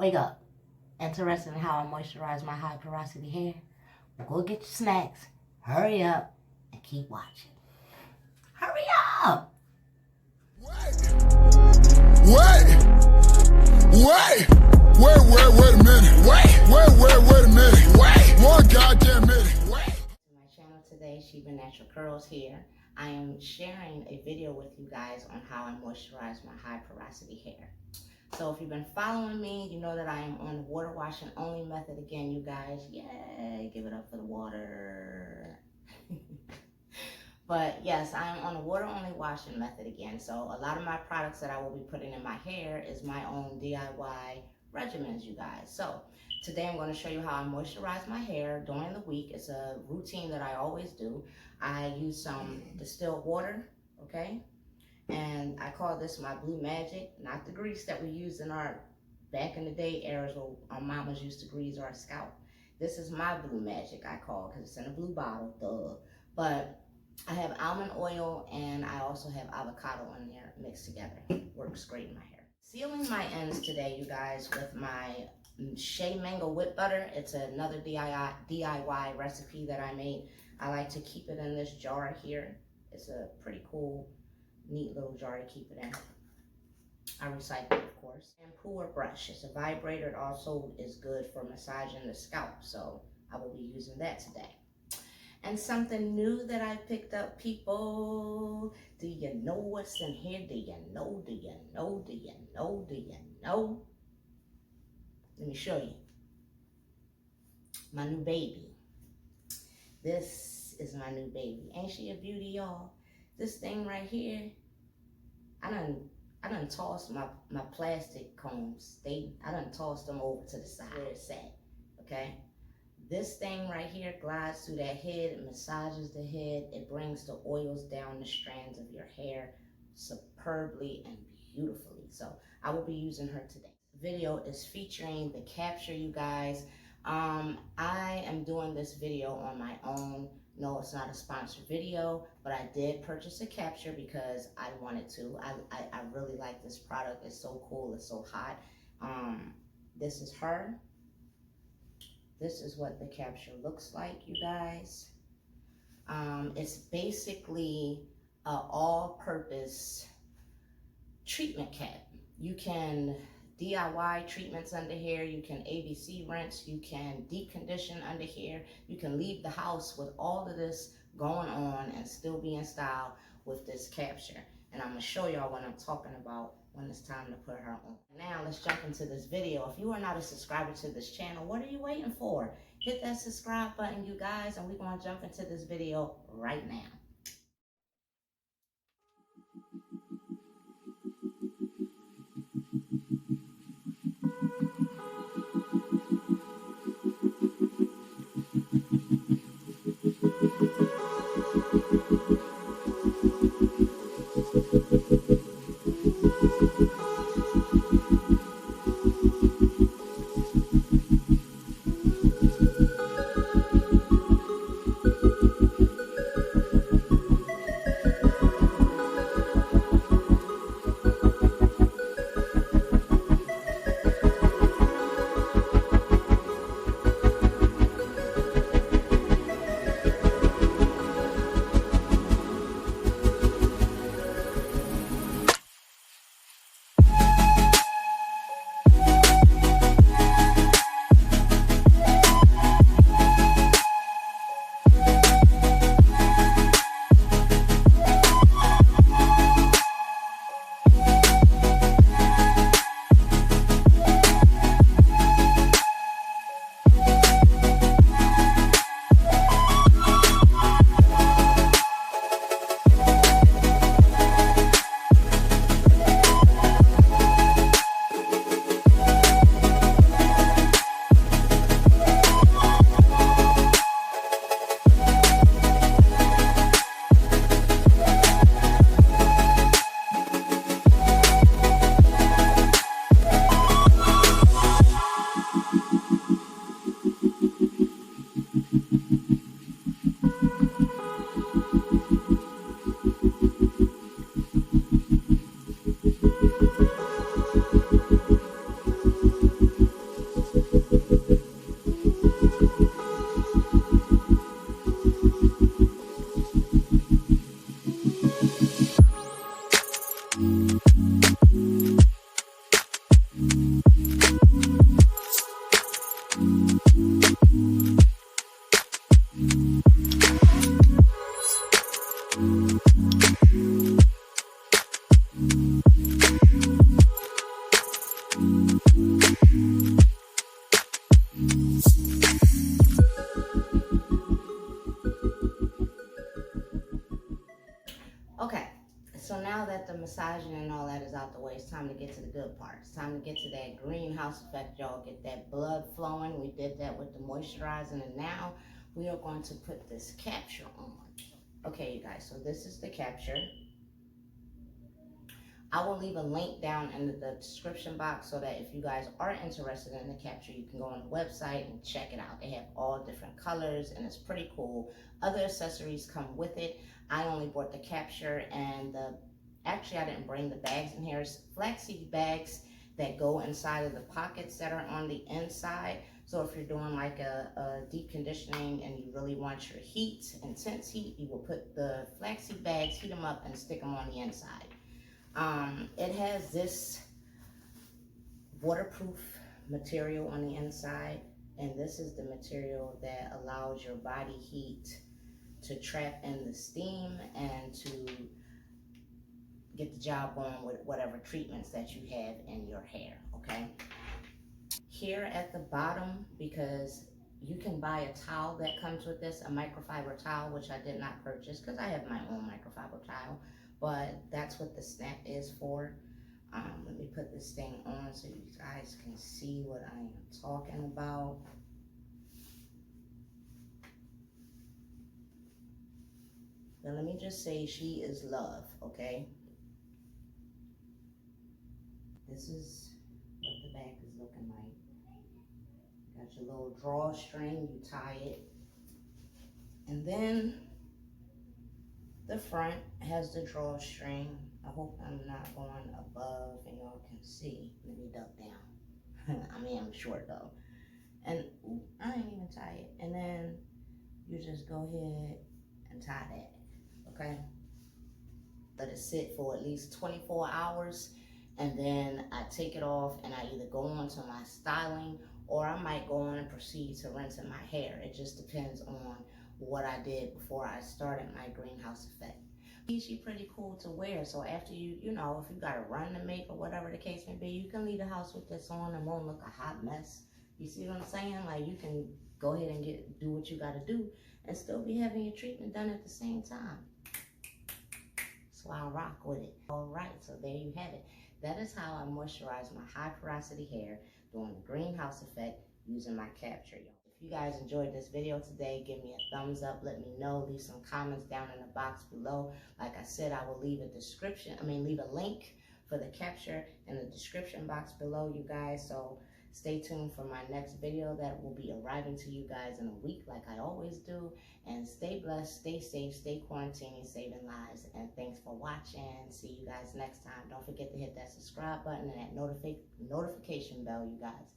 Wake up. Interested in how I moisturize my high porosity hair? Well, go get your snacks, hurry up, and keep watching. Hurry up! Wait a minute. Wait a minute. Wait. One goddamn minute. Wait. My channel today, Sheba Natural Curls here. I am sharing a video with you guys on how I moisturize my high porosity hair. So if you've been following me, you know that I am on the water washing only method again, you guys. Yay, give it up for the water. But yes, I'm on the water only washing method again. So a lot of my products that I will be putting in my hair is my own DIY regimens, you guys. So today I'm going to show you how I moisturize my hair during the week. It's a routine that I always do. I use some distilled water, okay? And I call this my Blue Magic, not the grease that we used in our back in the day eras where our mamas used to grease our scalp. This is my Blue Magic, I call it, because it's in a blue bottle, duh. But I have almond oil and I also have avocado in there mixed together. Works great in my hair. Sealing my ends today, you guys, with my Shea Mango Whip Butter. It's another DIY recipe that I made. I like to keep it in this jar here. It's a pretty cool, neat little jar to keep it in. I recycle it, of course. Shampoo or brush. It's a vibrator. It also is good for massaging the scalp, so I will be using that today. And something new that I picked up, people. Do you know what's in here? Do you know? Do you know? Do you know? Do you know? Let me show you. My new baby. This is my new baby. Ain't she a beauty, y'all? This thing right here, I done tossed my plastic combs. I done tossed them over to the side where it's at, okay? This thing right here glides through that head, it massages the head, it brings the oils down the strands of your hair superbly and beautifully. So I will be using her today. The video is featuring the Kapchair, you guys. I am doing this video on my own. No, it's not a sponsored video, but I did purchase a Kapchair because I wanted to. I really like this product. It's so cool, it's so hot. This is her. This is what the Kapchair looks like, you guys. It's basically an all-purpose treatment cap. You can DIY treatments under here. You can ABC rinse. You can deep condition under here. You can leave the house with all of this going on and still be in style with this Kapchair. And I'm going to show y'all what I'm talking about when it's time to put her on. Now let's jump into this video. If you are not a subscriber to this channel, what are you waiting for? Hit that subscribe button, you guys, and we're going to jump into this video right now. that is out the way. It's time to get to the good part. It's time to get to that greenhouse effect, y'all. Get that blood flowing. We did that with the moisturizing, and now we are going to put this Kapchair on. Okay, you guys, so this is the Kapchair. I will leave a link down in the description box so that if you guys are interested in the Kapchair, you can go on the website and check it out. They have all different colors and it's pretty cool. Other accessories come with it. I only bought the Kapchair and actually I didn't bring the bags in here. It's flaxseed bags that go inside of the pockets that are on the inside. So if you're doing like a deep conditioning and you really want your heat, intense heat, you will put the flaxseed bags, heat them up and stick them on the inside. It has this waterproof material on the inside, and this is the material that allows your body heat to trap in the steam and to get the job going with whatever treatments that you have in your hair, okay? Here at the bottom, because you can buy a towel that comes with this, a microfiber towel, which I did not purchase because I have my own microfiber towel, but that's what the snap is for. Let me put this thing on so you guys can see what I am talking about. Now let me just say she is love, okay? This is what the back is looking like. Got your little drawstring, you tie it. And then the front has the drawstring. I hope I'm not going above and y'all can see. Let me duck down. I mean, I'm short though. And ooh, I ain't even tie it. And then you just go ahead and tie that, okay? Let it sit for at least 24 hours. And then I take it off and I either go on to my styling or I might go on and proceed to rinsing my hair. It just depends on what I did before I started my greenhouse effect. She's pretty cool to wear, so after you know, if you got a run to make or whatever the case may be, you can leave the house with this on and won't look a hot mess. You see what I'm saying? Like, you can go ahead and do what you got to do and still be having your treatment done at the same time. So I'll rock with it. All right, so there you have it. That is how I moisturize my high porosity hair doing the greenhouse effect using my Kapchair. If you guys enjoyed this video today, give me a thumbs up, let me know, leave some comments down in the box below. Like I said, I will leave a link for the Kapchair in the description box below, you guys. So stay tuned for my next video that will be arriving to you guys in a week like I always do. And stay blessed, stay safe, stay quarantining, saving lives. And thanks for watching. See you guys next time. Don't forget to hit that subscribe button and that notification bell, you guys.